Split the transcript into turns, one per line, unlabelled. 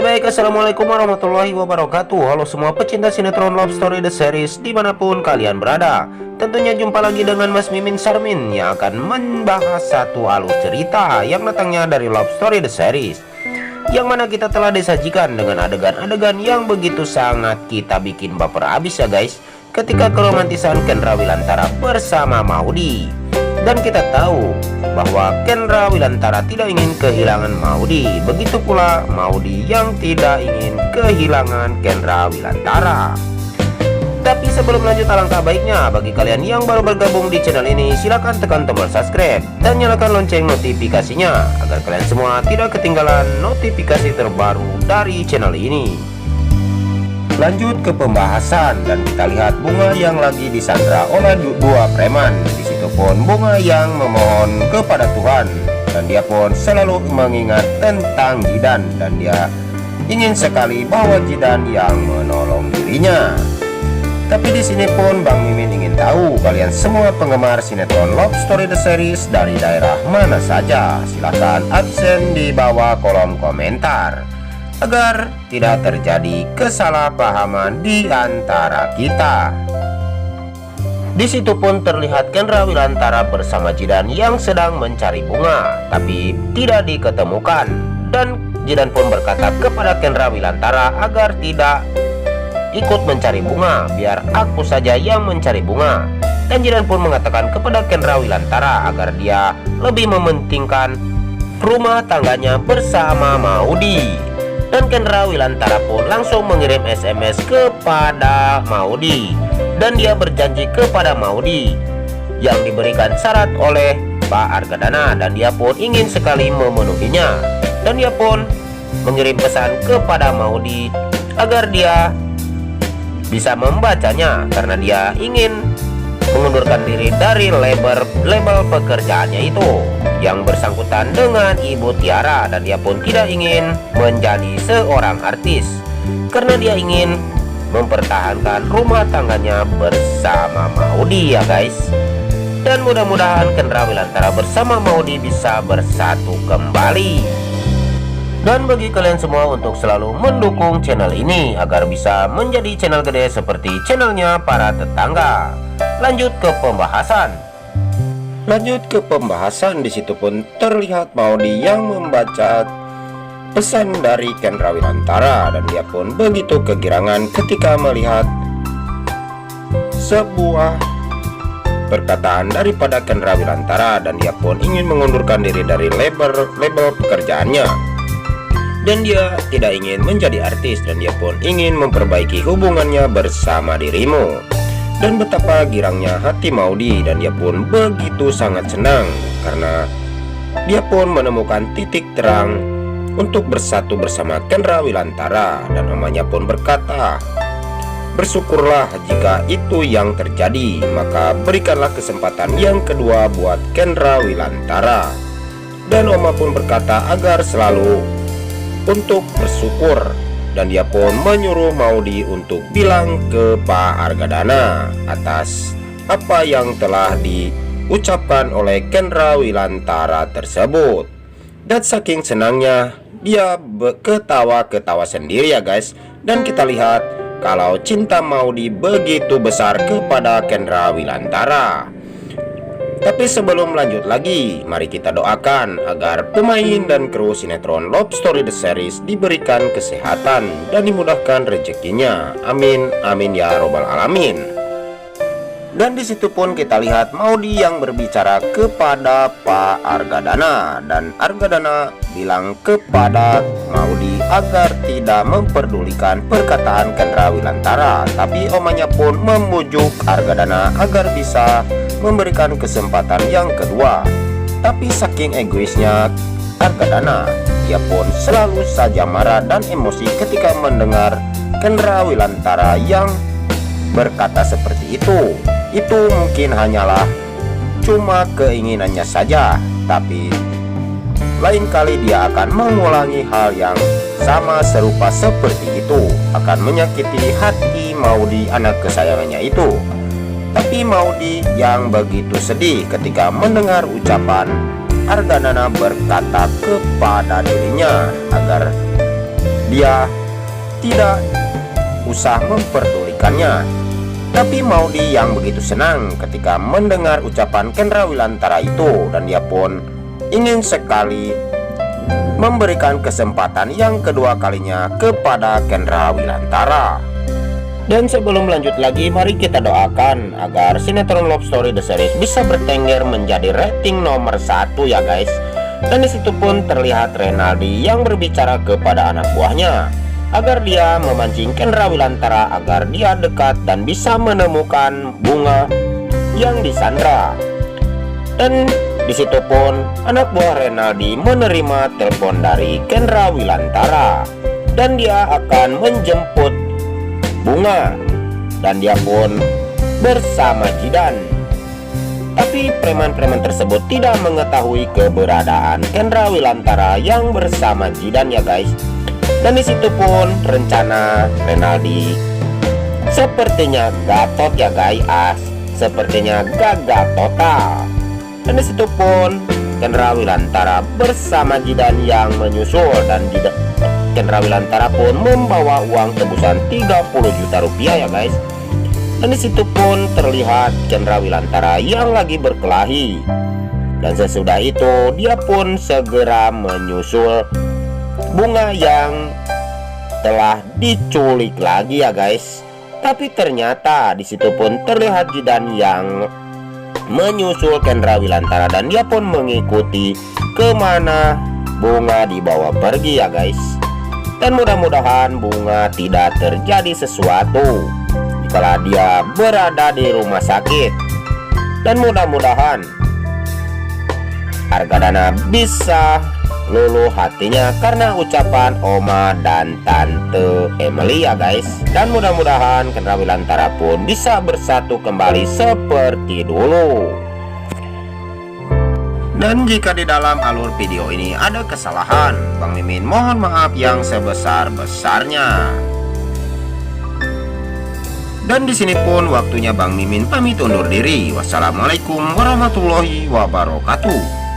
Oke baik, assalamualaikum warahmatullahi wabarakatuh. Halo semua pecinta sinetron Love Story The Series dimanapun kalian berada. Tentunya jumpa lagi dengan Mas Mimin Sarmin yang akan membahas satu alur cerita yang datangnya dari Love Story The Series, yang mana kita telah disajikan dengan adegan-adegan yang begitu sangat kita bikin baper abis ya guys, ketika keromantisan Kendra Wilantara bersama Maudy. Dan kita tahu bahwa Kendra Wilantara tidak ingin kehilangan Maudy, begitu pula Maudy yang tidak ingin kehilangan Kendra Wilantara. Tapi sebelum lanjut, alangkah baiknya bagi kalian yang baru bergabung di channel ini, silahkan tekan tombol subscribe dan nyalakan lonceng notifikasinya agar kalian semua tidak ketinggalan notifikasi terbaru dari channel ini. Lanjut ke pembahasan dan kita lihat Bunga yang lagi disandra oleh dua preman. Di situ pun Bunga yang memohon kepada Tuhan dan dia pun selalu mengingat tentang Jidan dan dia ingin sekali bahwa Jidan yang menolong dirinya. Tapi di sini pun Bang Mimin ingin tahu kalian semua penggemar sinetron Love Story The Series dari daerah mana saja. Silahkan absen di bawah kolom komentar agar tidak terjadi kesalahpahaman di antara kita. Di situ pun terlihat Kendra Wilantara bersama Jidan yang sedang mencari Bunga, tapi tidak diketemukan. Dan Jidan pun berkata kepada Kendra Wilantara agar tidak ikut mencari Bunga, biar aku saja yang mencari Bunga. Dan Jidan pun mengatakan kepada Kendra Wilantara agar dia lebih mementingkan rumah tangganya bersama Maudy. Dan Kendra Wilantara pun langsung mengirim SMS kepada Maudy dan dia berjanji kepada Maudy yang diberikan syarat oleh Pak Argadana dan dia pun ingin sekali memenuhinya. Dan dia pun mengirim pesan kepada Maudy agar dia bisa membacanya karena dia ingin mengundurkan diri dari label pekerjaannya itu yang bersangkutan dengan Ibu Tiara, dan dia pun tidak ingin menjadi seorang artis karena dia ingin mempertahankan rumah tangganya bersama Maudy ya guys. Dan mudah-mudahan Kendra Wilantara bersama Maudy bisa bersatu kembali. Dan bagi kalian semua untuk selalu mendukung channel ini agar bisa menjadi channel gede seperti channelnya para tetangga. Lanjut ke pembahasan. Di situ pun terlihat Maudy yang membaca pesan dari Kendra Wilantara dan dia pun begitu kegirangan ketika melihat sebuah perkataan daripada Kendra Wilantara dan dia pun ingin mengundurkan diri dari label pekerjaannya. Dan dia tidak ingin menjadi artis dan dia pun ingin memperbaiki hubungannya bersama dirimu. Dan betapa girangnya hati Maudy dan dia pun begitu sangat senang karena dia pun menemukan titik terang untuk bersatu bersama Kendra Wilantara. Dan mamanya pun berkata, bersyukurlah jika itu yang terjadi, maka berikanlah kesempatan yang kedua buat Kendra Wilantara. Dan Oma pun berkata agar selalu untuk bersyukur. Dan dia pun menyuruh Maudy untuk bilang ke Pak Argadana atas apa yang telah diucapkan oleh Kendra Wilantara tersebut. Dan saking senangnya dia ketawa-ketawa sendiri ya guys. Dan kita lihat kalau cinta Maudy begitu besar kepada Kendra Wilantara. Tapi sebelum lanjut lagi, mari kita doakan agar pemain dan kru sinetron Love Story The Series diberikan kesehatan dan dimudahkan rezekinya. Amin, amin ya robbal alamin. Dan di situ pun kita lihat Maudy yang berbicara kepada Pak Argadana dan Argadana bilang kepada Maudy agar tidak memperdulikan perkataan Kendra Wilantara. Tapi omanya pun membujuk Argadana agar bisa memberikan kesempatan yang kedua. Tapi saking egoisnya Argadana, dia pun selalu saja marah dan emosi ketika mendengar Kendra Wilantara yang berkata seperti itu. Itu mungkin hanyalah cuma keinginannya saja, tapi lain kali dia akan mengulangi hal yang sama serupa seperti itu, akan menyakiti hati Maudy anak kesayangannya itu. Tapi Maudy yang begitu sedih ketika mendengar ucapan Argadana berkata kepada dirinya agar dia tidak usah memperdulikannya. Tapi Maudy yang begitu senang ketika mendengar ucapan Kendra Wilantara itu, dan dia pun ingin sekali memberikan kesempatan yang kedua kalinya kepada Kendra Wilantara. Dan sebelum lanjut lagi, mari kita doakan agar sinetron Love Story The Series bisa bertengger menjadi rating nomor 1 ya guys. Dan disitu pun terlihat Renaldi yang berbicara kepada anak buahnya agar dia memancing Kendra Wilantara agar dia dekat dan bisa menemukan bunga yang disandra. Dan disitu pun anak buah Renaldi menerima telepon dari Kendra Wilantara dan dia akan menjemput bunga dan dia pun bersama Jidan. Tapi preman-preman tersebut tidak mengetahui keberadaan Kendra Wilantara yang bersama Jidan ya guys. Dan disitu pun rencana Renaldi sepertinya gatot ya guys, sepertinya gagal total. Dan disitu pun Kendra Wilantara bersama Jidan yang menyusul, dan Kendra Wilantara pun membawa uang tebusan 30 juta rupiah ya guys. Dan disitu pun terlihat Kendra Wilantara yang lagi berkelahi. Dan sesudah itu dia pun segera menyusul bunga yang telah diculik lagi ya guys. Tapi ternyata disitu pun terlihat Jidan yang menyusul Kendra Wilantara dan dia pun mengikuti kemana bunga dibawa pergi ya guys. Dan mudah-mudahan bunga tidak terjadi sesuatu jika dia berada di rumah sakit. Dan mudah-mudahan Argadana bisa luluh hatinya karena ucapan Oma dan Tante Emily ya guys. Dan mudah-mudahan Kendra Wilantara pun bisa bersatu kembali seperti dulu. Dan jika di dalam alur video ini ada kesalahan, Bang Mimin mohon maaf yang sebesar-besarnya. Dan di sini pun waktunya Bang Mimin pamit undur diri. Wassalamualaikum warahmatullahi wabarakatuh.